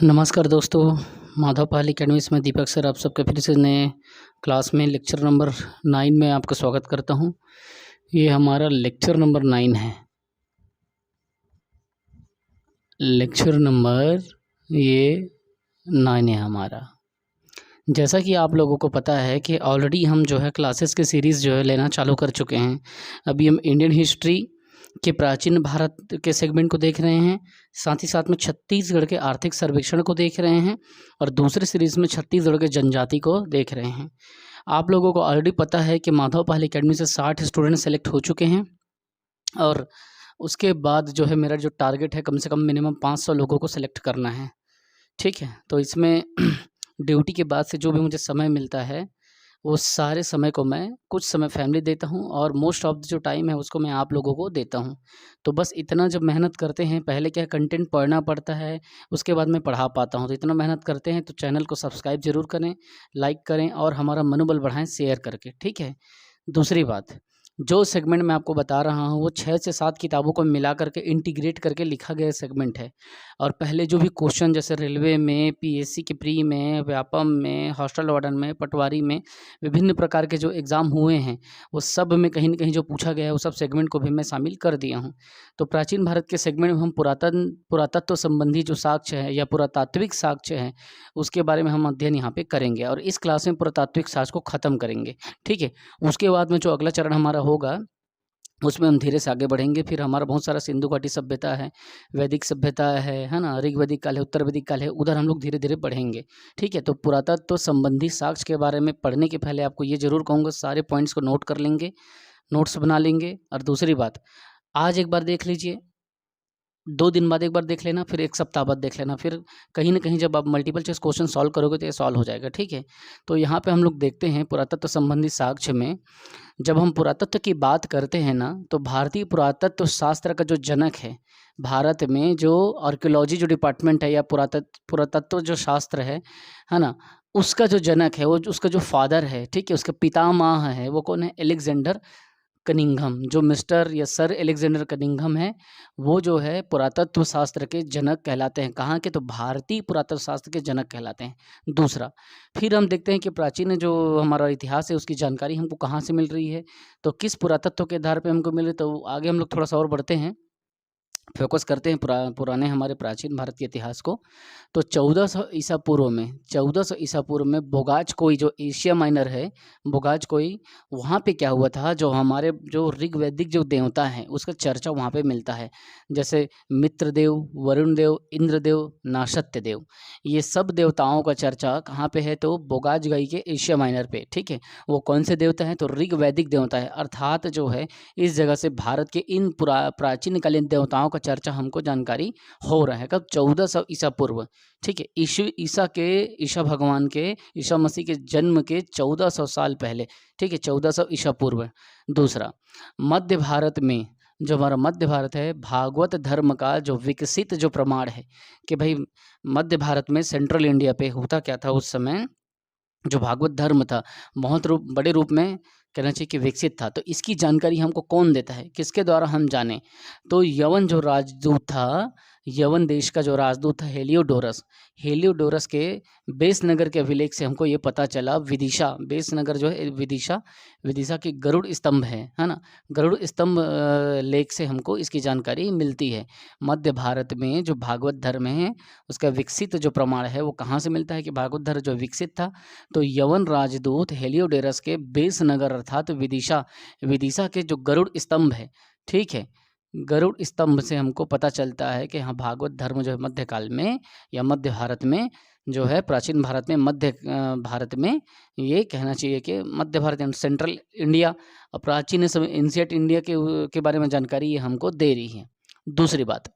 नमस्कार दोस्तों, माधव पहल एकेडमीज में दीपक सर आप सबके फिर से नए क्लास में लेक्चर नंबर 9 में आपका स्वागत करता हूं। ये हमारा लेक्चर नंबर 9 है। लेक्चर नंबर ये 9 है हमारा। जैसा कि आप लोगों को पता है कि ऑलरेडी हम जो है क्लासेस के सीरीज़ जो है लेना चालू कर चुके हैं। अभी हम इंडियन हिस्ट्री के प्राचीन भारत के सेगमेंट को देख रहे हैं, साथ ही साथ में छत्तीसगढ़ के आर्थिक सर्वेक्षण को देख रहे हैं और दूसरे सीरीज़ में छत्तीसगढ़ के जनजाति को देख रहे हैं। आप लोगों को ऑलरेडी पता है कि माधव पहल एकेडमी से 60 स्टूडेंट सेलेक्ट हो चुके हैं और उसके बाद जो है मेरा जो टारगेट है कम से कम मिनिमम 500 लोगों को सेलेक्ट करना है। ठीक है, तो इसमें ड्यूटी के बाद से जो भी मुझे समय मिलता है वो सारे समय को मैं कुछ समय फैमिली देता हूँ और मोस्ट ऑफ जो टाइम है उसको मैं आप लोगों को देता हूँ। तो बस इतना जब मेहनत करते हैं, पहले क्या कंटेंट पढ़ना पड़ता है, उसके बाद मैं पढ़ा पाता हूँ। तो इतना मेहनत करते हैं तो चैनल को सब्सक्राइब ज़रूर करें, लाइक करें और हमारा मनोबल बढ़ाएं शेयर करके। ठीक है। दूसरी बात, जो सेगमेंट मैं आपको बता रहा हूँ वो 6 से 7 किताबों को मिला करके इंटीग्रेट करके लिखा गया सेगमेंट है। और पहले जो भी क्वेश्चन जैसे रेलवे में, पीएससी के प्री में, व्यापम में, हॉस्टल वार्डन में, पटवारी में, विभिन्न प्रकार के जो एग्ज़ाम हुए हैं वो सब में कहीं न कहीं जो पूछा गया है वो सब सेगमेंट को भी मैं शामिल कर दिया हूँ। तो प्राचीन भारत के सेगमेंट में हम पुरातत्व संबंधी जो साक्ष्य है या पुरातात्विक साक्ष्य है उसके बारे में हम अध्ययन यहाँ पे करेंगे और इस क्लास में पुरातात्विक साक्ष्य को ख़त्म करेंगे। ठीक है। उसके बाद में जो अगला चरण हमारा होगा उसमें हम धीरे से आगे बढ़ेंगे। फिर हमारा बहुत सारा सिंधु घाटी सभ्यता है, वैदिक सभ्यता है ना, ऋग्वैदिक काल है, उत्तर वैदिक काल है, उधर हम लोग धीरे धीरे बढ़ेंगे। ठीक है। तो पुरातत्व संबंधी साक्ष्य के बारे में पढ़ने के पहले आपको ये जरूर कहूँगा सारे पॉइंट्स को नोट कर लेंगे, नोट्स बना लेंगे। और दूसरी बात, आज एक बार देख लीजिए, 2 दिन बाद एक बार देख लेना, फिर 1 सप्ताह बाद देख लेना, फिर कहीं न कहीं जब आप मल्टीपल चॉइस क्वेश्चन सॉल्व करोगे तो ये सॉल्व हो जाएगा। ठीक है। तो यहाँ पे हम लोग देखते हैं पुरातत्व संबंधी साक्ष्य में, जब हम पुरातत्व की बात करते हैं ना तो भारतीय पुरातत्व शास्त्र का जो जनक है, भारत में जो आर्कियोलॉजी जो डिपार्टमेंट है या पुरातत्व जो शास्त्र है ना, उसका जो जनक है, वो उसका जो फादर है, ठीक है, उसका पितामह है, वो कौन है? Alexander Cunningham. जो मिस्टर या सर अलेक्जेंडर कनिंघम है वो जो है पुरातत्व शास्त्र के जनक कहलाते हैं। कहाँ के? तो भारतीय पुरातत्व शास्त्र के जनक कहलाते हैं। दूसरा, फिर हम देखते हैं कि प्राचीन जो हमारा इतिहास है उसकी जानकारी हमको कहाँ से मिल रही है, तो किस पुरातत्व के आधार पे हमको मिल रही है। तो आगे हम लोग थोड़ा सा और बढ़ते हैं, फोकस करते हैं पुराने हमारे प्राचीन भारत के इतिहास को। तो 1400 ईसा पूर्व में, 1400 ईसा पूर्व में बोगाचकोई जो एशिया माइनर है, बोगाचकोई, वहाँ पे क्या हुआ था, जो हमारे जो ऋग्वैदिक जो देवता हैं उसका चर्चा वहाँ पे मिलता है। जैसे मित्रदेव, वरुण देव, इंद्रदेव, नाशत्य देव, ये सब देवताओं का चर्चा कहाँ पे है? तो बोगाचगई के एशिया माइनर पे। ठीक है। वो कौन से देवता हैं? तो ऋग्वैदिक देवता है। अर्थात जो है इस जगह से भारत के इन प्राचीन कालीन देवताओं का चर्चा हमको जानकारी हो रहा है। कब? 1400 ईसा पूर्व। ठीक है। ईसा भगवान के, ईसा मसीह के जन्म के 1400 साल पहले। ठीक है, 1400 ईसा पूर्व। दूसरा, मध्य भारत में, जो हमारा मध्य भारत है, भागवत धर्म का जो विकसित जो प्रमाण है कि भाई मध्य भारत में सेंट्रल इंडिया पे होता क्या था उस समय, जो भागवत धर्म था बहुत बड़े रूप में कहना चाहिए कि विकसित था। तो इसकी जानकारी हमको कौन देता है, किसके द्वारा हम जाने? तो यवन जो राजदूत था, यवन देश का जो राजदूत था हेलियोडोरस के बेसनगर के अभिलेख से हमको ये पता चला। विदिशा, बेसनगर जो है विदिशा की गरुड़ स्तंभ है ना, गरुड़ स्तंभ लेख से हमको इसकी जानकारी मिलती है। मध्य भारत में जो भागवत धर्म है उसका विकसित जो प्रमाण है वो कहाँ से मिलता है कि भागवत धर्म जो विकसित था, तो यवन राजदूत हेलियोडोरस के बेसनगर अर्थात विदिशा के जो गरुड़ स्तंभ है, ठीक है, गरुड़ स्तंभ से हमको पता चलता है कि हाँ भागवत धर्म जो है मध्यकाल में या मध्य भारत में जो है, प्राचीन भारत में, मध्य भारत में, ये कहना चाहिए कि मध्य भारत यानी सेंट्रल इंडिया और प्राचीन समय एंशिएंट इंडिया के बारे में जानकारी ये हमको दे रही है। दूसरी बात,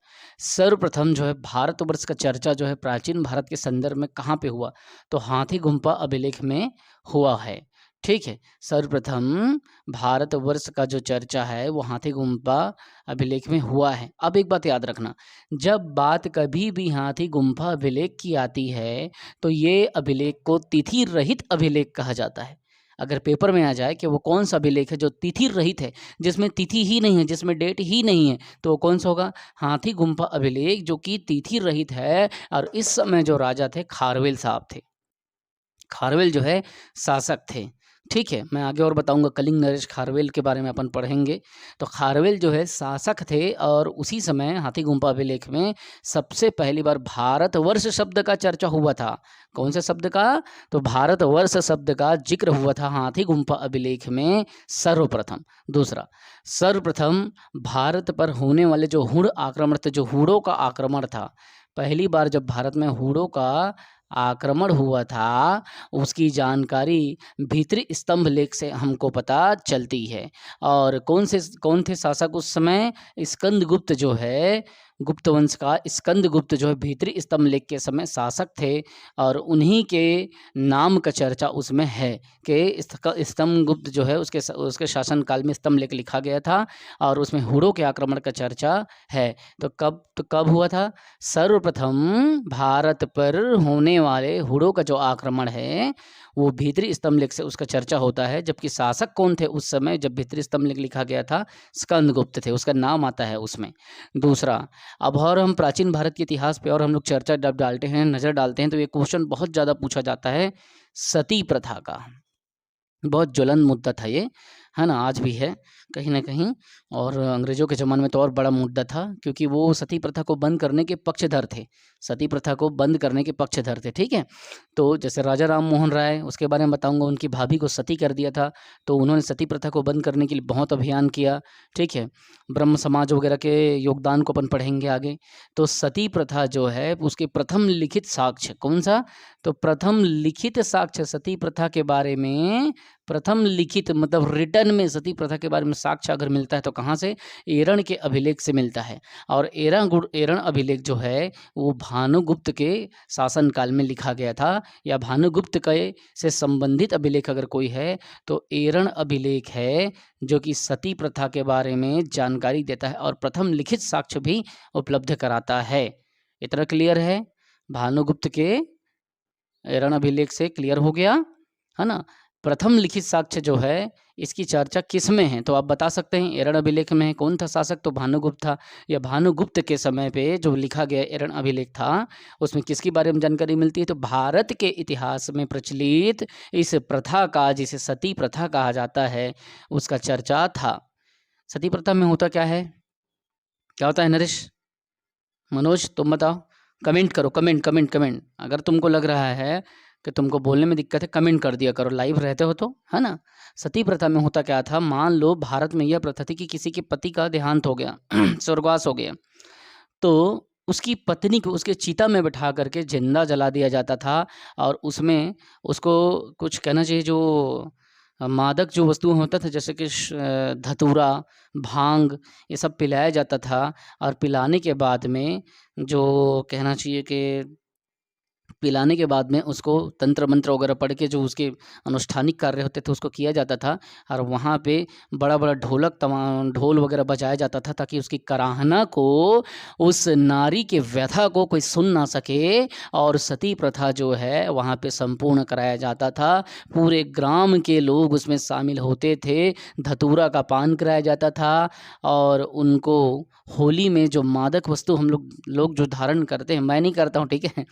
सर्वप्रथम जो है भारतवर्ष का चर्चा जो है प्राचीन भारत के संदर्भ में कहाँ पे हुआ, तो हाथी गुम्फा अभिलेख में हुआ है। ठीक है। सर्वप्रथम भारतवर्ष का जो चर्चा है वो हाथी गुम्फा अभिलेख में हुआ है। अब एक बात याद रखना, जब बात कभी भी हाथी गुम्फा अभिलेख की आती है तो ये अभिलेख को तिथि रहित अभिलेख कहा जाता है। अगर पेपर में आ जाए कि वो कौन सा अभिलेख है जो तिथि रहित है, जिसमें तिथि ही नहीं है, जिसमें डेट ही नहीं है, तो वो कौन सा होगा? हाथी गुम्फा अभिलेख, जो कि तिथि रहित है। और इस समय जो राजा थे खारवेल साहब थे। खारवेल जो है शासक थे। ठीक है, मैं आगे और बताऊंगा, कलिंग नरेश खारवेल के बारे में अपन पढ़ेंगे। तो खारवेल जो है शासक थे और उसी समय हाथी गुम्फा अभिलेख में सबसे पहली बार भारतवर्ष शब्द का चर्चा हुआ था। कौन से शब्द का? तो भारतवर्ष शब्द का जिक्र हुआ था हाथी गुम्फा अभिलेख में सर्वप्रथम। दूसरा, सर्वप्रथम भारत पर होने वाले जो हुड़ आक्रमण थे, जो हुड़ों का आक्रमण था, पहली बार जब भारत में हुड़ों का आक्रमण हुआ था, उसकी जानकारी भीतरी स्तंभ लेख से हमको पता चलती है। और कौन थे शासक उस समय? स्कंदगुप्त जो है, गुप्त वंश का स्कंदगुप्त जो है भीतरी स्तंभ लेख के समय शासक थे। और उन्हीं के नाम का चर्चा उसमें है कि स्तंभगुप्त जो है उसके शासनकाल में स्तंभ लेख लिखा गया था और उसमें हुड़ों के आक्रमण का चर्चा है। तो कब हुआ था? सर्वप्रथम भारत पर होने वाले हुड़ों का जो आक्रमण है वो भीतरी स्तंभ लेख से उसका चर्चा होता है। जबकि शासक कौन थे उस समय जब भीतरी स्तंभ लेख लिखा गया था? स्कंदगुप्त थे, उसका नाम आता है उसमें। दूसरा, अब और हम प्राचीन भारत के इतिहास पे और हम लोग चर्चा जब डालते हैं, नज़र डालते हैं, तो ये क्वेश्चन बहुत ज़्यादा पूछा जाता है सती प्रथा का। बहुत ज्वलन मुद्दा था ये, है ना, आज भी है कहीं ना कहीं। और अंग्रेज़ों के ज़माने में तो और बड़ा मुद्दा था, क्योंकि वो सती प्रथा को बंद करने के पक्षधर थे। सती प्रथा को बंद करने के पक्षधर थे। ठीक है, तो जैसे राजा राम मोहन राय, उसके बारे में बताऊंगा, उनकी भाभी को सती कर दिया था, तो उन्होंने सती प्रथा को बंद करने के लिए बहुत अभियान किया। ठीक है, ब्रह्म समाज वगैरह के योगदान को अपन पढ़ेंगे आगे। तो सती प्रथा जो है उसके प्रथम लिखित साक्ष्य कौन सा? तो प्रथम लिखित साक्ष्य सती प्रथा के बारे में, प्रथम लिखित मतलब रिटर्न में सती प्रथा के बारे में साक्ष्य अगर मिलता है तो कहाँ से? एरण के अभिलेख से मिलता है। और एरण अभिलेख जो है वो भानुगुप्त के शासनकाल में लिखा गया था, या भानुगुप्त के से संबंधित अभिलेख अगर कोई है तो एरण अभिलेख है, जो कि सती प्रथा के बारे में जानकारी देता है और प्रथम लिखित साक्ष्य भी उपलब्ध कराता है। इतना क्लियर है? भानुगुप्त के एरण अभिलेख से क्लियर हो गया, है ना। प्रथम लिखित साक्ष्य जो है इसकी चर्चा किस में है? तो आप बता सकते हैं एरण अभिलेख में है। कौन था शासक? तो भानुगुप्त था। या भानुगुप्त के समय पे जो लिखा गया एरण अभिलेख था उसमें किसके बारे में जानकारी मिलती है? तो भारत के इतिहास में प्रचलित इस प्रथा का, जिसे सती प्रथा कहा जाता है, उसका चर्चा था। सती प्रथा में होता क्या है? क्या होता है नरेश, मनोज तुम बताओ, कमेंट करो, कमेंट। अगर तुमको लग रहा है कि तुमको बोलने में दिक्कत है, कमेंट कर दिया करो, लाइव रहते हो तो, है ना। सती प्रथा में होता क्या था? मान लो भारत में यह प्रथा थी कि किसी के पति का देहांत हो गया स्वर्गवास हो गया, तो उसकी पत्नी को उसके चिता में बैठा करके जिंदा जला दिया जाता था। और उसमें उसको कुछ कहना चाहिए, जो मादक जो वस्तुएं होता था, जैसे कि धतूरा, भांग, ये सब पिलाया जाता था। और पिलाने के बाद में जो कहना चाहिए कि पिलाने के बाद में उसको तंत्र मंत्र वगैरह पढ़ के जो उसके अनुष्ठानिक कार्य होते थे उसको किया जाता था। और वहाँ पे बड़ा बड़ा ढोल वगैरह बजाया जाता था, ताकि उसकी कराहना को, उस नारी के व्यथा को कोई सुन ना सके। और सती प्रथा जो है वहाँ पे संपूर्ण कराया जाता था। पूरे ग्राम के लोग उसमें शामिल होते थे, धतूरा का पान कराया जाता था। और उनको होली में जो मादक वस्तु हम लोग जो धारण करते हैं, मैं नहीं करता हूँ, ठीक है,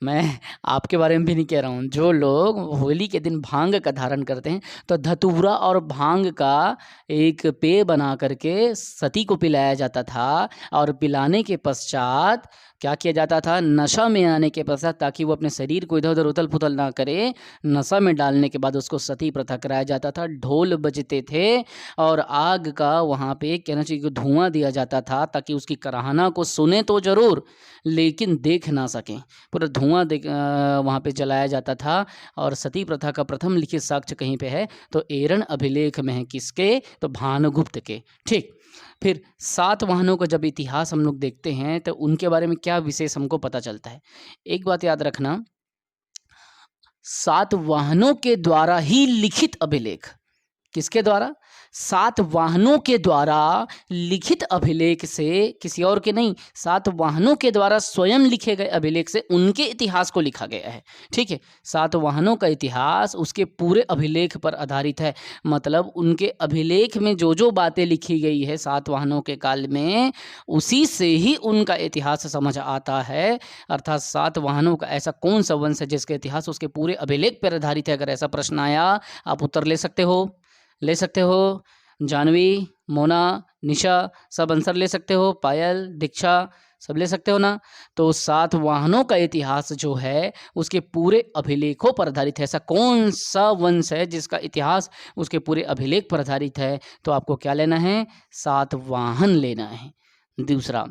मैं आपके बारे में भी नहीं कह रहा हूँ, जो लोग होली के दिन भांग का धारण करते हैं, तो धतूरा और भांग का एक पेय बना करके सती को पिलाया जाता था। और पिलाने के पश्चात क्या किया जाता था? नशा में आने के पश्चात, ताकि वो अपने शरीर को इधर उधर उथल पुथल ना करे, नशा में डालने के बाद उसको सती प्रथा कराया जाता था। ढोल बजते थे और आग का वहाँ पे कहना चाहिए कि धुआं दिया जाता था, ताकि उसकी कराहना को सुने तो जरूर लेकिन देख ना सकें। पूरा धुआं वहाँ पे जलाया जाता था। और सती प्रथा का प्रथम लिखित साक्ष्य कहीं पे है तो एरण अभिलेख में है। किसके? तो भानुगुप्त के। ठीक, फिर सातवाहनों का जब इतिहास हम लोग देखते हैं तो उनके बारे में क्या विशेष हमको पता चलता है? एक बात याद रखना, सातवाहनों के द्वारा ही लिखित अभिलेख। किसके द्वारा? सातवाहनों के द्वारा लिखित अभिलेख से, किसी और के नहीं, सातवाहनों के द्वारा स्वयं लिखे गए अभिलेख से उनके इतिहास को लिखा गया है। ठीक है, सातवाहनों का इतिहास उसके पूरे अभिलेख पर आधारित है। मतलब उनके अभिलेख में जो जो बातें लिखी गई है सातवाहनों के काल में, उसी से ही उनका इतिहास समझ आता है। अर्थात सातवाहनों का ऐसा कौन सा वंश है जिसका इतिहास उसके पूरे अभिलेख पर आधारित है। अगर ऐसा प्रश्न आया, आप उत्तर ले सकते हो। जानवी, मोना, निशा सब आंसर ले सकते हो। पायल, दीक्षा सब ले सकते हो ना। तो सातवाहनों का इतिहास जो है उसके पूरे अभिलेखों पर आधारित है। ऐसा कौन सा वंश है जिसका इतिहास उसके पूरे अभिलेख पर आधारित है? तो आपको क्या लेना है? सातवाहन लेना है। दूसरा,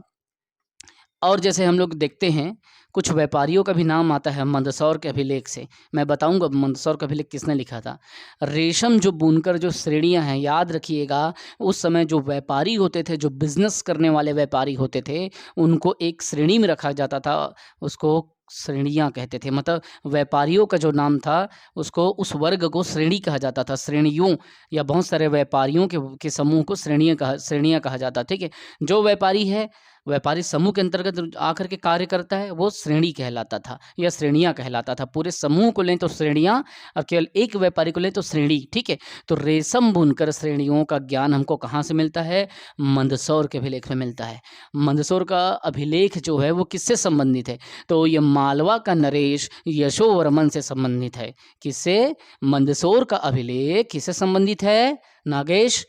और जैसे हम लोग देखते हैं कुछ व्यापारियों का भी नाम आता है मंदसौर के अभिलेख से। मैं बताऊंगा मंदसौर का अभिलेख किसने लिखा था। रेशम जो बुनकर जो श्रेणियां हैं, याद रखिएगा उस समय जो व्यापारी होते थे, जो बिजनेस करने वाले व्यापारी होते थे, उनको एक श्रेणी में रखा जाता था, उसको श्रेणियां कहते थे। मतलब व्यापारियों का जो नाम था उसको, उस वर्ग को श्रेणी कहा जाता था। श्रेणियों या बहुत सारे व्यापारियों के समूह को श्रेणियां कहा जाता। ठीक है, जो व्यापारी है, व्यापारी समूह के अंतर्गत आकर के कार्य करता है, वो श्रेणी कहलाता था या श्रेणियां कहलाता था। पूरे समूह को लें तो श्रेणियां, और केवल एक व्यापारी को लें तो श्रेणी। ठीक है, तो रेशम बुनकर श्रेणियों का ज्ञान हमको कहाँ से मिलता है? मंदसौर के अभिलेख में मिलता है। मंदसौर का अभिलेख जो है वो किससे संबंधित है? तो ये मालवा का नरेश यशोवर्मन से संबंधित है। किससे? मंदसौर का अभिलेख किससे संबंधित है? नागेश,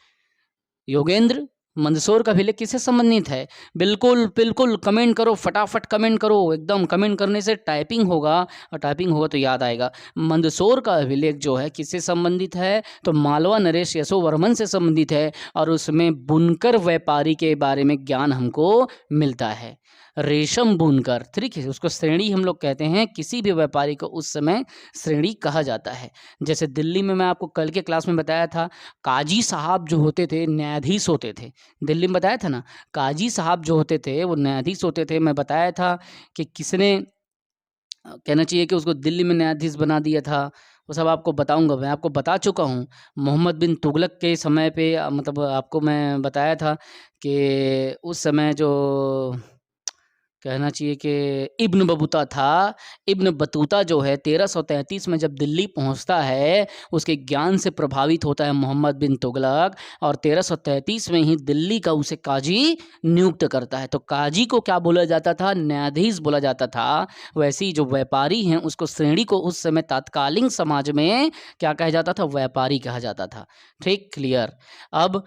योगेंद्र, मंदसौर का अभिलेख किससे संबंधित है? बिल्कुल बिल्कुल कमेंट करो, फटाफट कमेंट करो। एकदम कमेंट करने से टाइपिंग होगा, और टाइपिंग होगा तो याद आएगा। मंदसौर का अभिलेख जो है किससे संबंधित है? तो मालवा नरेश यशोवर्मन से संबंधित है, और उसमें बुनकर व्यापारी के बारे में ज्ञान हमको मिलता है। रेशम बुनकर, ठीक है, उसको श्रेणी हम लोग कहते हैं। किसी भी व्यापारी को उस समय श्रेणी कहा जाता है। जैसे दिल्ली में मैं आपको कल के क्लास में बताया था, काजी साहब जो होते थे न्यायाधीश होते थे। दिल्ली में बताया था ना, काजी साहब जो होते थे वो न्यायाधीश होते थे। मैं बताया था कि किसने कहना चाहिए कि उसको दिल्ली में न्यायाधीश बना दिया था, वो सब आपको बताऊंगा। मैं आपको बता चुका हूँ मोहम्मद बिन तुगलक के समय पे, मतलब आपको मैं बताया था कि उस समय जो कहना चाहिए कि इब्न बतूता था। इब्न बतूता जो है 1333 में जब दिल्ली पहुंचता है, उसके ज्ञान से प्रभावित होता है मोहम्मद बिन तुगलक, और 1333 में ही दिल्ली का उसे काजी नियुक्त करता है। तो काजी को क्या बोला जाता था? न्यायाधीश बोला जाता था। वैसे ही जो व्यापारी हैं उसको श्रेणी को उस समय तात्कालीन समाज में क्या कहा जाता था? व्यापारी कहा जाता था। ठीक, क्लियर। अब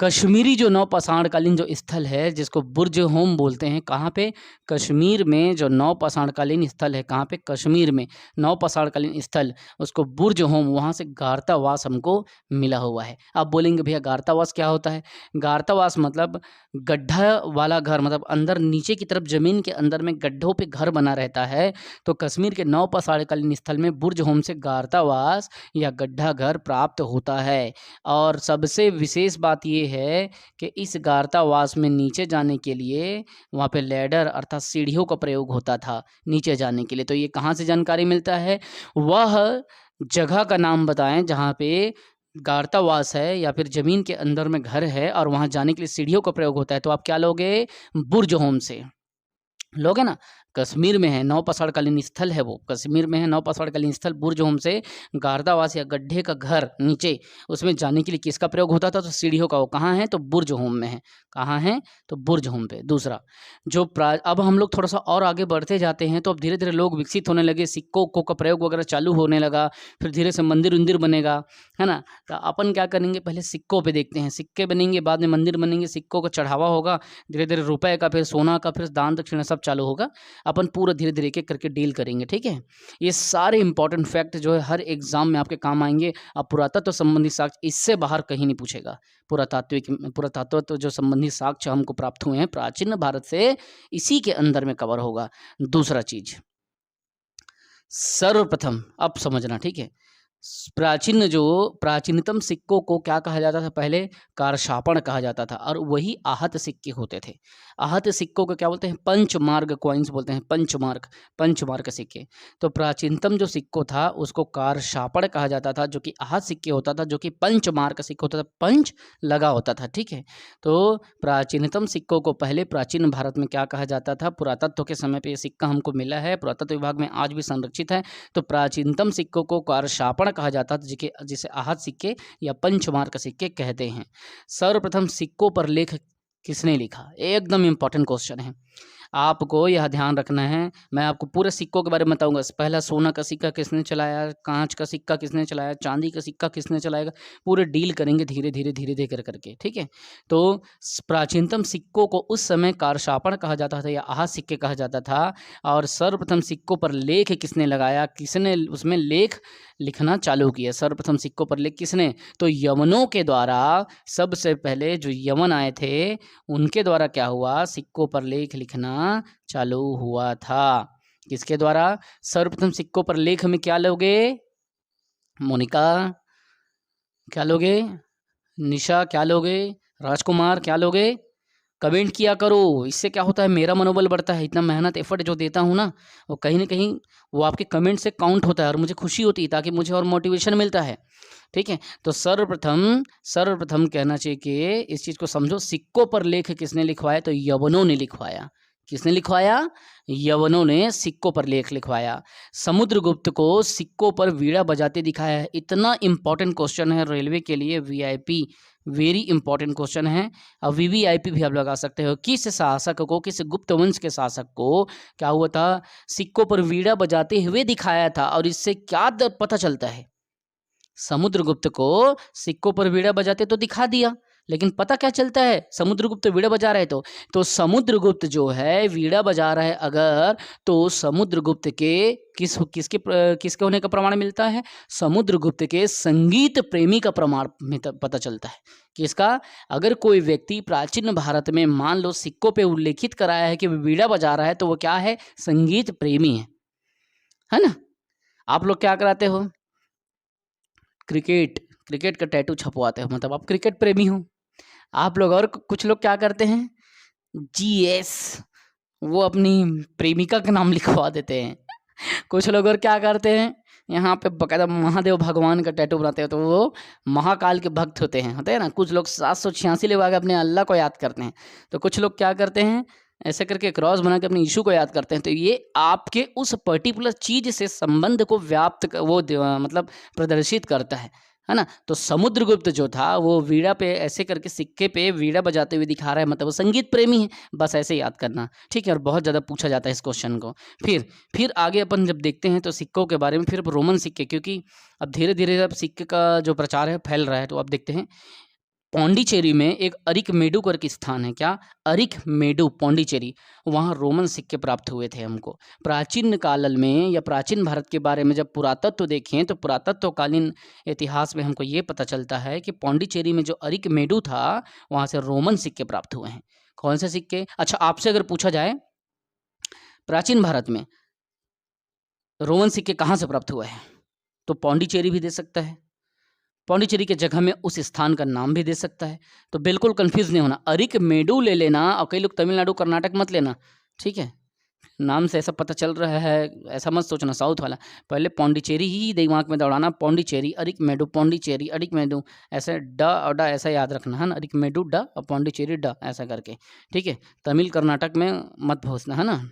कश्मीरी जो नवपाषाणकालीन जो स्थल है जिसको बुर्ज होम बोलते हैं, कहाँ पे? कश्मीर में जो नवपाषाणकालीन स्थल है, कहाँ पे? कश्मीर में नवपाषाणकालीन स्थल, उसको बुर्ज होम, वहाँ से गारतावास हमको मिला हुआ है। आप बोलेंगे भैया गारतावास क्या होता है? गारतावास मतलब गड्ढा वाला घर, मतलब अंदर नीचे की तरफ जमीन के अंदर में गड्ढों पे घर बना रहता है। तो कश्मीर के नवपाषाणकालीन स्थल में बुर्ज होम से गारतावास या गड्ढा घर प्राप्त होता है। और सबसे विशेष बात ये है कि इस गारतावास में नीचे जाने के लिए वहाँ पे लैडर अर्थात सीढ़ियों का प्रयोग होता था नीचे जाने के लिए। तो ये कहाँ से जानकारी मिलता है? वह जगह का नाम बताएं जहाँ पे गारतावास है या फिर जमीन के अंदर में घर है और वहाँ जाने के लिए सीढ़ियों का प्रयोग होता है। तो आप क्या लोगे? बुर्ज होम से लोगे ना। कश्मीर में है, नवपाषाणकालीन स्थल है, वो कश्मीर में है नवपाषाणकालीन स्थल बुर्ज होम से गारदावास या गड्ढे का घर नीचे, उसमें जाने के लिए किसका प्रयोग होता था? तो सीढ़ियों का। वो कहाँ है? तो बुर्ज होम में है। कहाँ है? तो बुर्ज होम पे। दूसरा जो अब हम लोग थोड़ा सा और आगे बढ़ते जाते हैं तो अब धीरे धीरे लोग विकसित होने लगे, सिक्कों उक्कों का प्रयोग वगैरह चालू होने लगा, फिर धीरे से मंदिर उंदिर बनेगा, है ना। तो अपन क्या करेंगे? पहले सिक्कों पे देखते हैं। सिक्के बनेंगे, बाद में मंदिर बनेंगे, सिक्कों का चढ़ावा होगा, धीरे धीरे रुपए का, फिर सोना का, फिर दान दक्षिणा सब चालू होगा। अपन पूरा धीरे धीरे एक एक करके डील करेंगे, ठीक है। ये सारे इंपॉर्टेंट फैक्ट जो है हर एग्जाम में आपके काम आएंगे। अब पुरातत्व संबंधी साक्ष्य इससे बाहर कहीं नहीं पूछेगा। पुरातत्व जो संबंधी साक्ष्य हमको प्राप्त हुए हैं प्राचीन भारत से, इसी के अंदर में कवर होगा। दूसरा चीज सर्वप्रथम अब समझना, ठीक है। प्राचीनतम सिक्कों को क्या कहा जाता था? पहले कारशापण कहा जाता था, और वही आहत सिक्के होते थे। आहत सिक्कों को क्या बोलते हैं? पंचमार्क कॉइन्स बोलते हैं, पंचमार्क सिक्के। तो प्राचीनतम जो सिक्को था उसको कारशापण कहा जाता था, जो कि आहत सिक्के होता था, जो कि पंचमार्क सिक्के होता था, पंच लगा होता था। ठीक है, तो प्राचीनतम सिक्कों को पहले प्राचीन भारत में क्या कहा जाता था? पुरातत्व के समय पे ये सिक्का हमको मिला है, पुरातत्व विभाग में आज भी संरक्षित है। तो प्राचीनतम सिक्कों को कारशापण कहा जाता था, जिसे आहत सिक्के या पंचमार्क सिक्के कहते हैं। सर्वप्रथम सिक्कों पर लेख किसने लिखा? एकदम इंपॉर्टेंट क्वेश्चन है, आपको यह ध्यान रखना है। मैं आपको पूरे सिक्कों के बारे में बताऊंगा। पहला सोना का सिक्का किसने चलाया, कांच का सिक्का किसने चलाया, चांदी का सिक्का किसने चलाएगा, पूरे डील करेंगे धीरे धीरे करके। ठीक है, तो प्राचीनतम सिक्कों को उस समय कारशापण कहा जाता था या आहत सिक्के कहा जाता था। और सर्वप्रथम सिक्कों पर लेख किसने लगाया, किसने उसमें लेख लिखना चालू किया? सर्वप्रथम सिक्कों पर लेख किसने? तो यवनों के द्वारा। सबसे पहले जो यवन आए थे उनके द्वारा क्या हुआ? सिक्कों पर लेख लिखना चालू हुआ था। किसके द्वारा? सर्वप्रथम सिक्कों पर लेख में क्या लोगे? मोनिका क्या लोगे? निशा क्या लोगे? राजकुमार क्या लोगे? कमेंट किया करो, इससे क्या होता है, मेरा मनोबल बढ़ता है। इतना मेहनत एफर्ट जो देता हूँ ना, वो कहीं ना कहीं वो आपके कमेंट से काउंट होता है और मुझे खुशी होती है, ताकि मुझे और मोटिवेशन मिलता है। ठीक है, तो सर्वप्रथम कहना चाहिए कि इस चीज़ को समझो, सिक्कों पर लेख किसने लिखवाया? तो यवनों ने लिखवाया। किसने लिखवाया? यवनों ने सिक्कों पर लेख लिखवाया। समुद्रगुप्त को सिक्कों पर वीणा बजाते दिखाया है। इतना इंपॉर्टेंट क्वेश्चन है रेलवे के लिए, वीआईपी, वेरी इंपॉर्टेंट क्वेश्चन है। और वीवीआईपी भी आप लगा सकते हो। किस शासक को, किस गुप्त वंश के शासक को क्या हुआ था? सिक्कों पर वीणा बजाते हुए दिखाया था। और इससे क्या पता चलता है? समुद्रगुप्त को सिक्कों पर वीणा बजाते तो दिखा दिया, लेकिन पता क्या चलता है? समुद्रगुप्त वीणा बजा रहे तो समुद्रगुप्त जो है वीणा बजा रहा है अगर, तो समुद्रगुप्त के किसके होने का प्रमाण मिलता है? समुद्रगुप्त के संगीत प्रेमी का प्रमाण पता चलता है। किसका? अगर कोई व्यक्ति प्राचीन भारत में मान लो सिक्कों पे उल्लेखित कराया है कि वीणा बजा रहा है, तो वो क्या है? संगीत प्रेमी है ना। आप लोग क्या कराते हो? क्रिकेट का टैटू छपवाते हो, मतलब आप क्रिकेट प्रेमी हो आप लोग। और कुछ लोग क्या करते हैं? जीएस, वो अपनी प्रेमिका का नाम लिखवा देते हैं। कुछ लोग और क्या करते हैं? यहाँ पे बकायदा महादेव भगवान का टैटू बनाते हैं, तो वो महाकाल के भक्त होते हैं ना। कुछ लोग 786 लगा के अपने अल्लाह को याद करते हैं। तो कुछ लोग क्या करते हैं? ऐसे करके क्रॉस बना के अपने यीशु को याद करते हैं। तो ये आपके उस पर्टिकुलर चीज से संबंध को मतलब प्रदर्शित करता है ना। तो समुद्रगुप्त जो था वो वीणा पे ऐसे करके सिक्के पे वीणा बजाते हुए दिखा रहा है, मतलब वो संगीत प्रेमी है। बस ऐसे याद करना, ठीक है। और बहुत ज़्यादा पूछा जाता है इस क्वेश्चन को। फिर आगे अपन जब देखते हैं तो सिक्कों के बारे में, फिर रोमन सिक्के, क्योंकि अब धीरे धीरे अब सिक्के का जो प्रचार है फैल रहा है। तो अब देखते हैं पौंडीचेरी में एक अरिकमेडु करके स्थान है। क्या? अरिकमेडु, पौंडीचेरी, वहाँ रोमन सिक्के प्राप्त हुए थे हमको। प्राचीन काल में या प्राचीन भारत के बारे में जब पुरातत्व देखें तो पुरातत्वकालीन इतिहास में हमको ये पता चलता है कि पौंडीचेरी में जो अरिकमेडु था वहाँ से रोमन सिक्के प्राप्त हुए हैं। कौन से सिक्के? अच्छा, आपसे अगर पूछा जाए प्राचीन भारत में रोमन सिक्के कहाँ से प्राप्त हुए हैं, तो पौंडीचेरी भी दे सकता है, पौंडीचेरी के जगह में उस स्थान का नाम भी दे सकता है। तो बिल्कुल कंफ्यूज नहीं होना, अरिकमेडु ले लेना। और कई लोग तमिलनाडु कर्नाटक मत लेना, ठीक है। नाम से ऐसा पता चल रहा है, ऐसा मत सोचना साउथ वाला। पहले पौंडीचेरी ही दिमाग में दौड़ाना, पौंडीचेरी, अरिकमेडु, पौंडीचेरी, अरिकमेडु, ऐसे ड और ड ऐसा याद रखना है ना, अरिकमेडु ड और पौंडीचेरी ड, ऐसा करके, ठीक है। तमिल कर्नाटक में मत भूसना, है ना।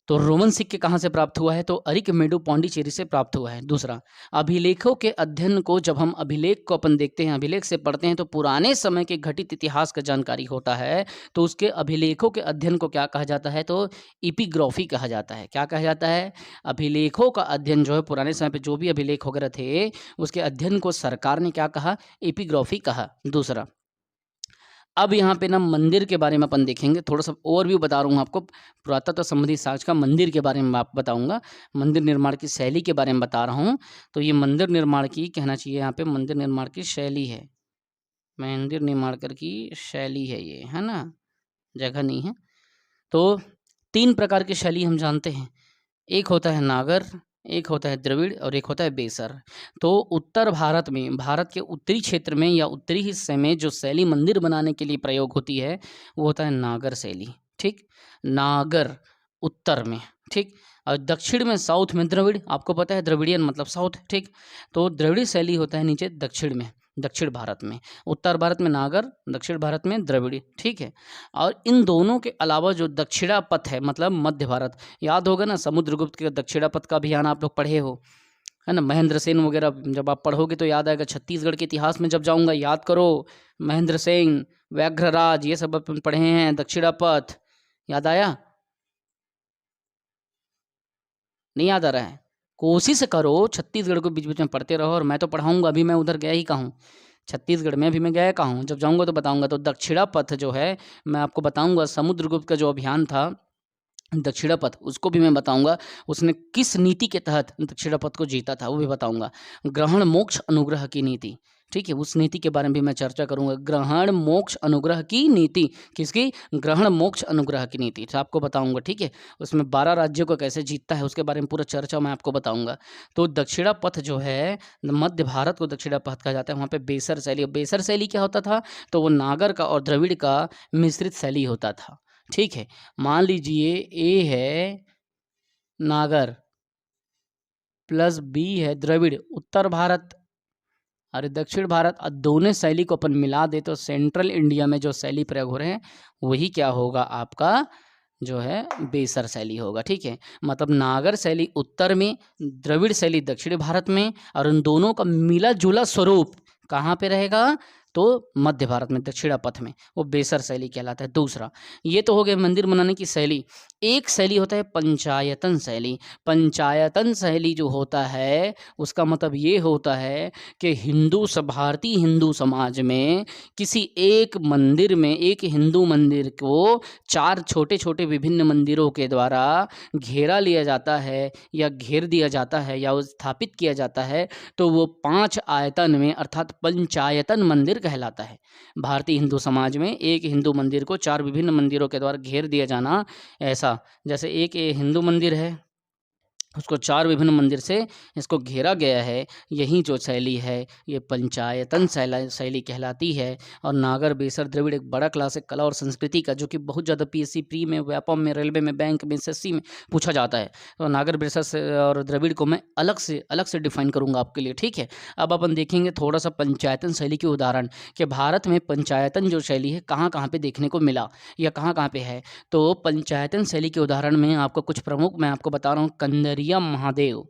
तो रोमन सिक्के कहाँ से प्राप्त हुआ है? तो अरिकमेडु, पौंडीचेरी से प्राप्त हुआ है। दूसरा, अभिलेखों के अध्ययन को, जब हम अभिलेख को अपन देखते हैं, अभिलेख से पढ़ते हैं, तो पुराने समय के घटित इतिहास का जानकारी होता है। तो उसके अभिलेखों के अध्ययन को क्या कहा जाता है? तो एपिग्राफी कहा जाता है। क्या कहा जाता है? अभिलेखों का अध्ययन जो है, पुराने समय पे जो भी अभिलेख वगैरह थे उसके अध्ययन को सरकार ने क्या कहा? एपिग्राफी कहा। दूसरा, अब यहाँ पे ना मंदिर के बारे में अपन देखेंगे, थोड़ा सा ओवरव्यू बता रहा हूँ आपको पुरातत्व संबंधी शास्त्र का। मंदिर के बारे में आप बताऊँगा, मंदिर निर्माण की शैली के बारे में बता रहा हूँ। तो ये मंदिर निर्माण की, कहना चाहिए यहाँ पे मंदिर निर्माण की शैली है, मंदिर निर्माण कर की शैली है ये, है ना, जगह नहीं है। तो 3 प्रकार की शैली हम जानते हैं। एक होता है नागर, एक होता है द्रविड़ और एक होता है बेसर। तो उत्तर भारत में, भारत के उत्तरी क्षेत्र में या उत्तरी हिस्से में जो शैली मंदिर बनाने के लिए प्रयोग होती है वो होता है नागर शैली। ठीक, नागर उत्तर में। ठीक, और दक्षिण में, साउथ में द्रविड़। आपको पता है द्रविडियन मतलब साउथ। ठीक, तो द्रविड़ शैली होता है नीचे दक्षिण में, दक्षिण भारत में। उत्तर भारत में नागर, दक्षिण भारत में द्रविड़ी। ठीक है, और इन दोनों के अलावा जो दक्षिणापथ है मतलब मध्य भारत, याद होगा ना समुद्रगुप्त के दक्षिणापथ का अभियान आप लोग पढ़े हो, है ना। महेंद्र सेन वगैरह जब आप पढ़ोगे तो याद आएगा। छत्तीसगढ़ के इतिहास में जब जाऊंगा याद करो, महेंद्र सेन, व्याघ्रराज, ये सब अपन पढ़े हैं। दक्षिणापथ याद आया? नहीं याद आ रहा है? कोशिश करो छत्तीसगढ़ को बीच बीच में पढ़ते रहो। और मैं तो पढ़ाऊंगा, अभी मैं उधर गया ही कहाँ हूँ, छत्तीसगढ़ में अभी मैं गया कहाँ हूँ। जब जाऊंगा तो बताऊंगा। तो दक्षिणापथ जो है मैं आपको बताऊंगा, समुद्रगुप्त का जो अभियान था दक्षिणापथ, उसको भी मैं बताऊंगा। उसने किस नीति के तहत दक्षिणापथ को जीता था वो भी बताऊंगा। ग्रहण मोक्ष अनुग्रह की नीति, ठीक है, उस नीति के बारे में भी मैं चर्चा करूंगा। ग्रहण मोक्ष अनुग्रह की नीति, किसकी? ग्रहण मोक्ष अनुग्रह की नीति, तो आपको बताऊंगा। ठीक है, उसमें 12 राज्यों को कैसे जीतता है उसके बारे में पूरा चर्चा मैं आपको बताऊंगा। तो दक्षिणापथ जो है, मध्य भारत को दक्षिणापथ कहा जाता है। वहाँ पे बेसर शैली, बेसर शैली क्या होता था? तो वो नागर का और द्रविड़ का मिश्रित शैली होता था। ठीक है, मान लीजिए ए है नागर प्लस बी है द्रविड़, उत्तर भारत और दक्षिण भारत, और दोनों शैली को अपन मिला दे तो सेंट्रल इंडिया में जो शैली प्रयोग हो रहे हैं वही क्या होगा आपका, जो है बेसर शैली होगा। ठीक है, मतलब नागर शैली उत्तर में, द्रविड़ शैली दक्षिण भारत में, और उन दोनों का मिला जुला स्वरूप कहाँ पे रहेगा? तो मध्य भारत में, दक्षिणापथ में, वो बेसर शैली कहलाता है। दूसरा, ये तो हो गया मंदिर बनाने की शैली। एक शैली होता है पंचायतन शैली। पंचायतन शैली जो होता है उसका मतलब ये होता है कि भारतीय हिंदू समाज में किसी एक मंदिर में, एक हिंदू मंदिर को 4 छोटे छोटे विभिन्न मंदिरों के द्वारा घेरा लिया जाता है या घेर दिया जाता है या स्थापित किया जाता है, तो वो 5 आयतन में अर्थात पंचायतन मंदिर कहलाता है। भारतीय हिंदू समाज में एक हिंदू मंदिर को 4 विभिन्न मंदिरों के द्वारा घेर दिया जाना, ऐसा जैसे एक ये हिंदू मंदिर है उसको 4 विभिन्न मंदिर से इसको घेरा गया है, यही जो शैली है ये पंचायतन शैली कहलाती है। और नागर, बेसर, द्रविड़ एक बड़ा क्लास है कला और संस्कृति का, जो कि बहुत ज़्यादा पीएससी प्री में, व्यापम में, रेलवे में, बैंक में, एसएससी में पूछा जाता है। तो नागर, बेसर और द्रविड़ को मैं अलग से डिफाइन करूँगा आपके लिए। ठीक है, अब अपन देखेंगे थोड़ा सा पंचायतन शैली के उदाहरण कि भारत में पंचायतन जो शैली है कहाँ कहाँ पे देखने को मिला या कहाँ कहाँ पे है। तो पंचायतन शैली के उदाहरण में आपको कुछ प्रमुख मैं आपको बता रहा हूँ। कंदरिया महादेव,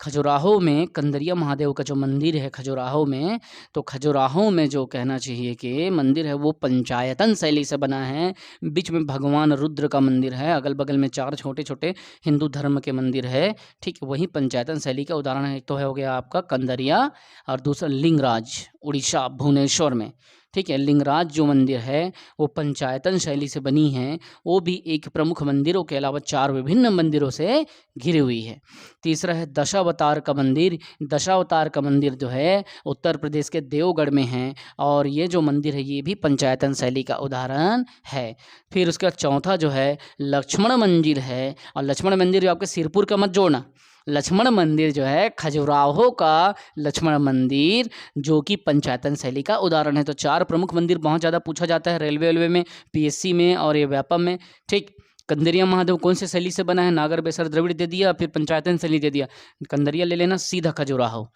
खजुराहो में कंदरिया महादेव का जो मंदिर है खजुराहो में, तो खजुराहो में जो कहना चाहिए कि मंदिर है वो पंचायतन शैली से बना है। बीच में भगवान रुद्र का मंदिर है, अगल बगल में 4 छोटे छोटे हिंदू धर्म के मंदिर है। ठीक है, वही पंचायतन शैली का उदाहरण है। एक तो है हो गया आपका कंदरिया, और दूसरा लिंगराज उड़ीसा भुवनेश्वर में। ठीक है, लिंगराज जो मंदिर है वो पंचायतन शैली से बनी है। वो भी एक प्रमुख मंदिरों के अलावा 4 विभिन्न मंदिरों से घिरी हुई है। तीसरा है दशावतार का मंदिर। दशावतार का मंदिर जो है उत्तर प्रदेश के देवगढ़ में है, और ये जो मंदिर है ये भी पंचायतन शैली का उदाहरण है। फिर उसके बाद चौथा जो है लक्ष्मण मंदिर है, और लक्ष्मण मंदिर जो आपके सिरपुर का मत जोड़ना, लक्ष्मण मंदिर जो है खजुराहो का लक्ष्मण मंदिर, जो कि पंचायतन शैली का उदाहरण है। तो 4 प्रमुख मंदिर बहुत ज़्यादा पूछा जाता है रेलवे में, पीएससी में और ये व्यापम में। ठीक, कंदरिया महादेव कौन से शैली से बना है? नागर, बेसर, द्रविड़ दे दिया, फिर पंचायतन शैली दे दिया। कंदरिया ले लेना, सीधा खजुराहो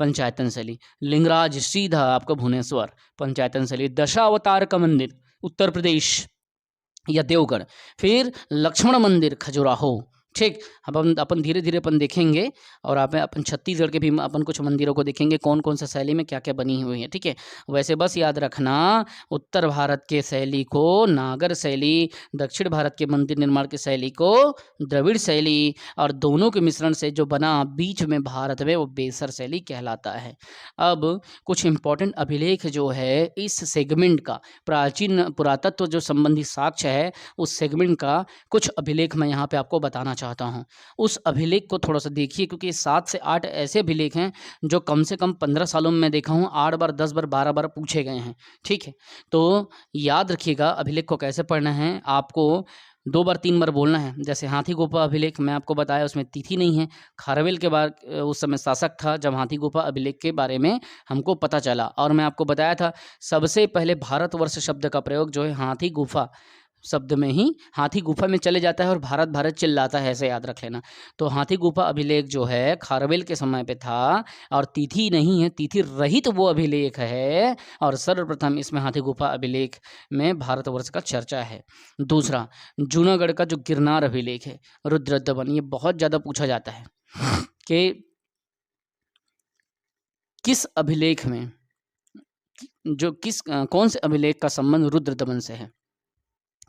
पंचायतन शैली। लिंगराज सीधा आपका भुवनेश्वर पंचायतन शैली। दशावतार का मंदिर उत्तर प्रदेश या देवगढ़। फिर लक्ष्मण मंदिर खजुराहो। ठीक, अब अपन धीरे धीरे अपन देखेंगे, और अपन छत्तीसगढ़ के भी अपन कुछ मंदिरों को देखेंगे कौन कौन सा शैली में क्या क्या बनी हुई है। ठीक है, वैसे बस याद रखना उत्तर भारत के शैली को नागर शैली, दक्षिण भारत के मंदिर निर्माण की शैली को द्रविड़ शैली, और दोनों के मिश्रण से जो बना बीच में भारत में वो बेसर शैली कहलाता है। अब कुछ इंपॉर्टेंट अभिलेख जो है इस सेगमेंट का, प्राचीन पुरातत्व जो संबंधी साक्ष्य है उस सेगमेंट का कुछ अभिलेख मैं यहाँ पे आपको बताना चाहता हूँ। उस अभिलेख को थोड़ा सा देखिए, क्योंकि 7 से 8 ऐसे अभिलेख हैं जो कम से कम 15 सालों में मैं देखा हूँ 8 बार, 10 बार, 12 बार पूछे गए हैं। ठीक है, तो याद रखिएगा अभिलेख को कैसे पढ़ना है आपको। 2 बार 3 बार बोलना है। जैसे हाथी गुफा अभिलेख मैं आपको बताया, उसमें तिथि नहीं है। खारवेल के बाद उस समय शासक था जब हाथी गुफा अभिलेख के बारे में हमको पता चला, और मैं आपको बताया था सबसे पहले भारतवर्ष शब्द का प्रयोग जो है हाथी गुफा शब्द में ही हाथी गुफा में चले जाता है और भारत भारत चिल्लाता है, ऐसे याद रख लेना। तो हाथी गुफा अभिलेख जो है खारवेल के समय पे था, और तिथि नहीं है, तिथि रहित वो अभिलेख है, और सर्वप्रथम इसमें हाथी गुफा अभिलेख में भारतवर्ष का चर्चा है। दूसरा, जूनागढ़ का जो गिरनार अभिलेख है रुद्रदमन, ये बहुत ज़्यादा पूछा जाता है कि किस अभिलेख में कौन से अभिलेख का संबंध रुद्रदमन से है।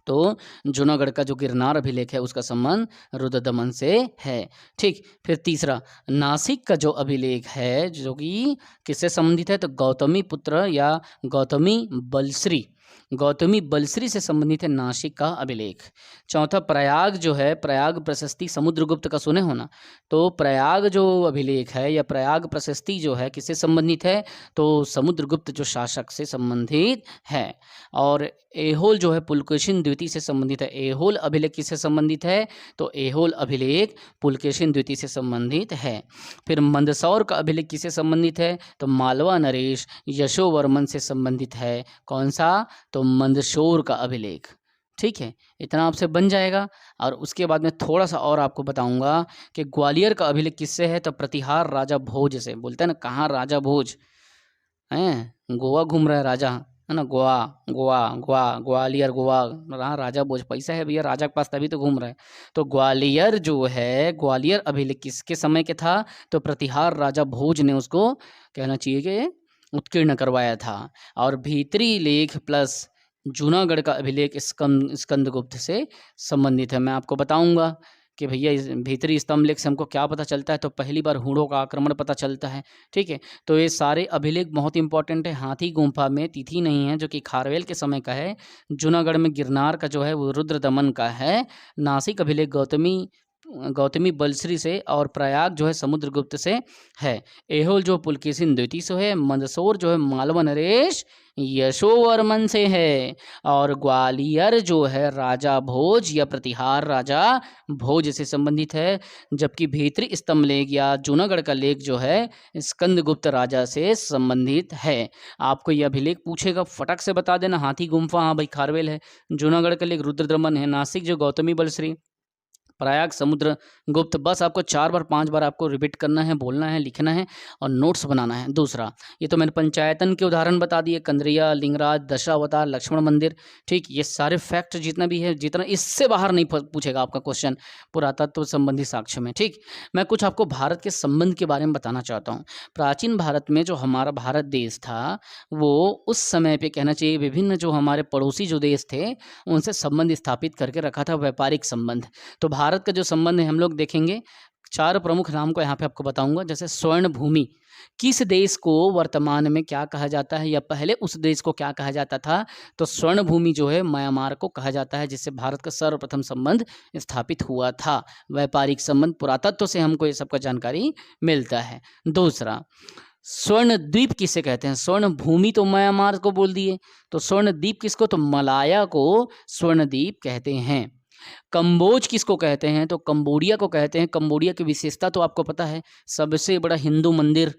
तो जूनागढ़ का जो गिरनार अभिलेख है उसका संबंध रुद्रदमन से है। ठीक, फिर तीसरा, नासिक का जो अभिलेख है जो कि किससे संबंधित है, तो गौतमी पुत्र या गौतमी बलश्री से संबंधित है नासिक का अभिलेख। चौथा, प्रयाग जो है, प्रयाग प्रशस्ति समुद्रगुप्त का सुने हो ना, तो प्रयाग जो अभिलेख है या प्रयाग प्रशस्ति जो है किससे संबंधित है, तो समुद्रगुप्त जो शासक से संबंधित है। और ऐहोल जो है पुलकेशिन द्वितीय से संबंधित है। ऐहोल अभिलेख किससे संबंधित है, तो ऐहोल अभिलेख पुलकेशिन द्वितीय से संबंधित है। फिर मंदसौर का अभिलेख किससे संबंधित है, तो मालवा नरेश यशोवर्मन से संबंधित है। कौन सा, तो मंदसौर का अभिलेख। ठीक है, इतना आपसे बन जाएगा। और उसके बाद में थोड़ा सा और आपको बताऊंगा कि ग्वालियर का अभिलेख किससे है, तो प्रतिहार राजा भोज से। बोलते हैं ना, कहाँ राजा भोज हैं, गोवा घूम रहा है राजा, है ना, ग्वालियर गोवा, राजा भोज, पैसा है भैया राजा के पास तभी तो घूम रहा है। तो ग्वालियर जो है, ग्वालियर अभिलेख किसके समय के था, तो प्रतिहार राजा भोज ने उसको कहना चाहिए कि उत्कीर्ण करवाया था। और भीतरी लेख प्लस जूनागढ़ का अभिलेख स्कंदगुप्त से संबंधित है। मैं आपको बताऊंगा कि भैया इस भीतरी स्तंभ लेख से हमको क्या पता चलता है, तो पहली बार हूणों का आक्रमण पता चलता है। ठीक है, तो ये सारे अभिलेख बहुत इंपॉर्टेंट है। हाथी गुफा में तिथि नहीं है जो कि खारवेल के समय का है। जूनागढ़ में गिरनार का जो है वो रुद्रदमन का है। नासिक अभिलेख गौतमी बलश्री से, और प्रयाग जो है समुद्रगुप्त से है। ऐहोल जो पुलकेशिन द्वितीय से है। मंदसौर जो है मालवा नरेश यशोवर्मन से है। और ग्वालियर जो है राजा भोज या प्रतिहार राजा भोज से संबंधित है। जबकि भीतरी स्तंभ लेख या जूनागढ़ का लेख जो है स्कंदगुप्त राजा से संबंधित है। आपको यह अभिलेख पूछेगा, फटक से बता देना। हाथी गुफा, हाँ भाई खारवेल है। जूनागढ़ का लेख रुद्रदमन है। नासिक जो गौतमी बलश्री, प्रयाग समुद्रगुप्त। बस आपको 4 बार 5 बार आपको रिपीट करना है, बोलना है, लिखना है और नोट्स बनाना है। दूसरा, ये तो मैंने पंचायतन के उदाहरण बता दिए, कंद्रिया, लिंगराज, दशावतार, लक्ष्मण मंदिर। ठीक, ये सारे फैक्ट जितना भी है, जितना इससे बाहर नहीं पूछेगा आपका क्वेश्चन पुरातत्व संबंधी साक्ष्य में। ठीक, मैं कुछ आपको भारत के संबंध के बारे में बताना चाहता हूँ। प्राचीन भारत में जो हमारा भारत देश था, वो उस समय पे कहना चाहिए विभिन्न जो हमारे पड़ोसी जो देश थे उनसे संबंध स्थापित करके रखा था, व्यापारिक संबंध। तो भारत का जो संबंध है हम लोग देखेंगे, 4 प्रमुख नाम को यहाँ पे आपको बताऊंगा। जैसे स्वर्ण भूमि, किस देश को वर्तमान में क्या कहा जाता है या पहले उस देश को क्या कहा जाता था, तो स्वर्ण भूमि जो है म्यांमार को कहा जाता है, जिससे भारत का सर्वप्रथम संबंध स्थापित हुआ था। व्यापारिक संबंध, पुरातत्व से हमको ये सबका जानकारी मिलता है। दूसरा, स्वर्ण द्वीप किसे कहते हैं, स्वर्ण भूमि तो म्यांमार को बोल दिए, तो स्वर्ण द्वीप किसको, तो मलाया को स्वर्ण द्वीप कहते हैं। कंबोज किसको कहते हैं, तो कंबोडिया को कहते हैं। कंबोडिया की विशेषता तो आपको पता है, सबसे बड़ा हिंदू मंदिर,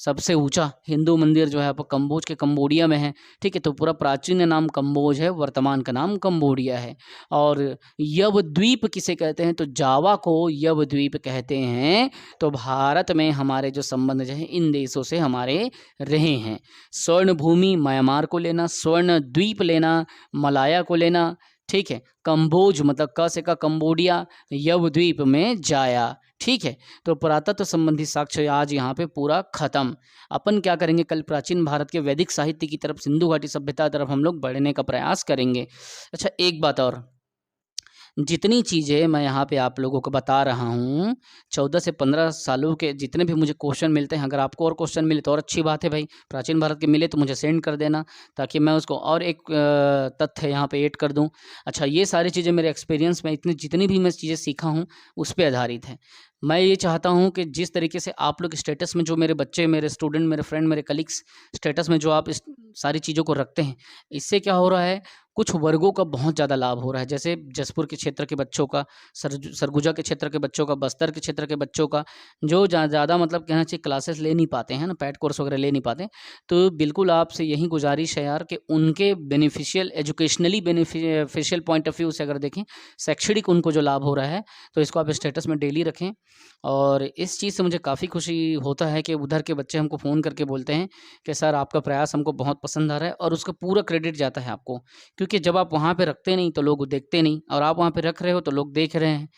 सबसे ऊंचा हिंदू मंदिर जो है आपको कंबोज के कंबोडिया में है। ठीक है, तो पूरा प्राचीन नाम कंबोज है, वर्तमान का नाम कंबोडिया है। और यव द्वीप किसे कहते हैं, तो जावा को यव द्वीप कहते हैं। तो भारत में हमारे जो संबंध जो है इन देशों से हमारे रहे हैं। स्वर्ण भूमि म्यांमार को लेना, स्वर्ण द्वीप लेना मलाया को लेना। ठीक है, कंबोज मतलब क से का कंबोडिया, यव द्वीप में जाया। ठीक है, तो पुरातत्व संबंधी साक्ष्य आज यहाँ पे पूरा खत्म। अपन क्या करेंगे, कल प्राचीन भारत के वैदिक साहित्य की तरफ, सिंधु घाटी सभ्यता तरफ हम लोग बढ़ने का प्रयास करेंगे। अच्छा, एक बात और, जितनी चीज़ें मैं यहाँ पे आप लोगों को बता रहा हूँ, 14 से 15 सालों के जितने भी मुझे क्वेश्चन मिलते हैं, अगर आपको और क्वेश्चन मिले तो और अच्छी बात है भाई, प्राचीन भारत के मिले तो मुझे सेंड कर देना, ताकि मैं उसको और एक तथ्य यहाँ पे ऐड कर दूँ। अच्छा, ये सारी चीज़ें मेरे एक्सपीरियंस में जितनी भी मैं चीज़ें सीखा हूँ उस पर आधारित है। मैं ये चाहता हूँ कि जिस तरीके से आप लोग स्टेटस में, जो मेरे बच्चे, मेरे स्टूडेंट, मेरे फ्रेंड, मेरे कलीग्स स्टेटस में जो आप इस सारी चीज़ों को रखते हैं, इससे क्या हो रहा है, कुछ वर्गों का बहुत ज़्यादा लाभ हो रहा है, जैसे जसपुर के क्षेत्र के बच्चों का, सरगुजा के क्षेत्र के बच्चों का, बस्तर के क्षेत्र के बच्चों का, जो ज़्यादा मतलब कहना चाहिए क्लासेस ले नहीं पाते हैं ना, पैड कोर्स वगैरह ले नहीं पाते, तो बिल्कुल आपसे यही गुजारिश है यार कि उनके beneficial, educationally beneficial point of view से अगर देखें, शैक्षणिक उनको जो लाभ हो रहा है, तो इसको आप स्टेटस में डेली रखें। और इस चीज़ से मुझे काफ़ी खुशी होता है कि उधर के बच्चे हमको फ़ोन करके बोलते हैं कि सर आपका प्रयास हमको बहुत पसंद आ रहा है, और उसका पूरा क्रेडिट जाता है आपको, क्योंकि जब आप वहाँ पे रखते नहीं तो लोग देखते नहीं, और आप वहाँ पे रख रहे हो तो लोग देख रहे हैं।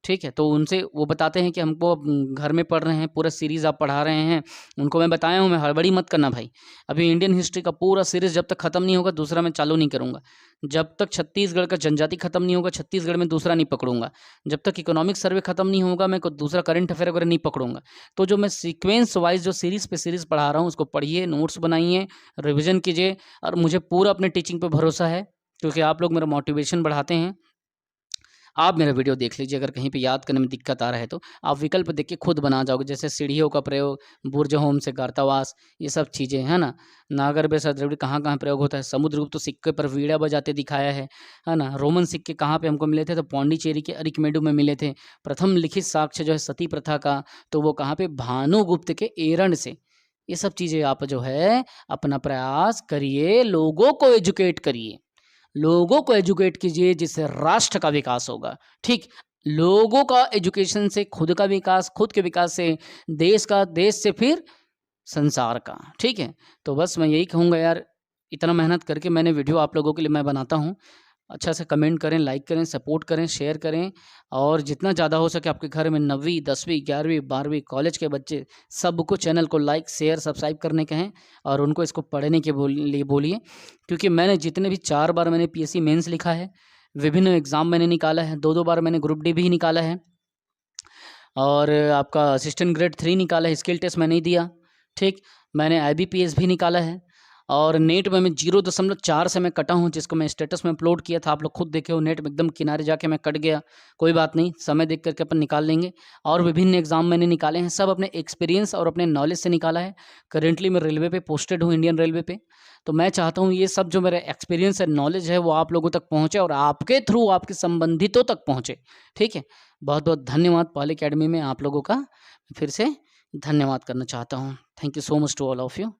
ठीक है? तो उनसे वो बताते हैं कि हमको घर में पढ़ रहे हैं, पूरा सीरीज़ आप पढ़ा रहे हैं। उनको मैं बताया हूँ, मैं हड़बड़ी मत करना भाई। अभी इंडियन हिस्ट्री का पूरा सीरीज़ जब तक खत्म नहीं होगा, दूसरा मैं चालू नहीं करूँगा। जब तक छत्तीसगढ़ का जनजाति खत्म नहीं होगा, छत्तीसगढ़ में दूसरा नहीं पकड़ूँगा। जब तक इकोनॉमिक सर्वे खत्म नहीं होगा, मैं को दूसरा करंट अफेयर वगैरह नहीं पकड़ूँगा। तो जो मैं सीक्वेंस वाइज़ जो सीरीज़ पे सीरीज़ पढ़ा रहा हूँ, उसको पढ़िए, नोट्स बनाइए, रिविज़न कीजिए, और मुझे पूरा अपने टीचिंग पे भरोसा है, क्योंकि आप लोग मेरा मोटिवेशन बढ़ाते हैं। आप मेरा वीडियो देख लीजिए, अगर कहीं पे याद करने में दिक्कत आ रहा है तो आप विकल्प देख के खुद बना जाओगे, जैसे सीढ़ियों का प्रयोग, बुर्ज होम से गर्तावास, ये सब चीज़ें, है ना? नागर बेसा द्रविड़ कहाँ-कहाँ प्रयोग होता है, समुद्रगुप्त तो सिक्के पर वीणा बजाते दिखाया है ना? रोमन सिक्के कहाँ पे हमको मिले थे, तो पौंडीचेरी के अरिकमेडु में मिले थे। प्रथम लिखित साक्ष्य जो है सती प्रथा का, तो वो कहाँ पे, भानुगुप्त के एरंड से। ये सब चीज़ें आप जो है अपना प्रयास करिए, लोगों को एजुकेट करिए। लोगों को एजुकेट कीजिए, जिससे राष्ट्र का विकास होगा। ठीक, लोगों का एजुकेशन से खुद का विकास, खुद के विकास से देश का, देश से फिर संसार का। ठीक है, तो बस मैं यही कहूँगा यार, इतना मेहनत करके मैंने वीडियो आप लोगों के लिए मैं बनाता हूँ। अच्छा से कमेंट करें, लाइक करें, सपोर्ट करें, शेयर करें, और जितना ज़्यादा हो सके आपके घर में 9वीं 10वीं 11वीं 12वीं कॉलेज के बच्चे, सबको चैनल को लाइक शेयर सब्सक्राइब करने कहें, और उनको इसको पढ़ने के लिए बोलिए, क्योंकि मैंने जितने भी 4 बार मैंने पीएससी मेंस लिखा है, विभिन्न एग्ज़ाम मैंने निकाला है, 2-2 बार मैंने ग्रुप डी भी निकाला है, और आपका असिस्टेंट ग्रेड 3 निकाला है, स्किल टेस्ट मैं नहीं दिया। ठीक, मैंने आईबीपीएस भी निकाला है, और नेट में मैं 0.4 से मैं कटा हूँ, जिसको मैं स्टेटस में अपलोड किया था, आप लोग खुद देखे हो, नेट में एकदम किनारे जाके मैं कट गया। कोई बात नहीं, समय देख करके अपन निकाल लेंगे। और विभिन्न एग्ज़ाम मैंने निकाले हैं, सब अपने एक्सपीरियंस और अपने नॉलेज से निकाला है। करेंटली मैं रेलवे पे पोस्टेड हूँ, इंडियन रेलवे पे। तो मैं चाहता हूँ ये सब जो मेरा एक्सपीरियंस है, नॉलेज है, वो आप लोगों तक पहुँचे, और आपके थ्रू आपके संबंधितों तक पहुँचे। ठीक है, बहुत बहुत धन्यवाद पहल अकेडमी में आप लोगों का, फिर से धन्यवाद करना चाहता हूँ। Thank you so much to all of you.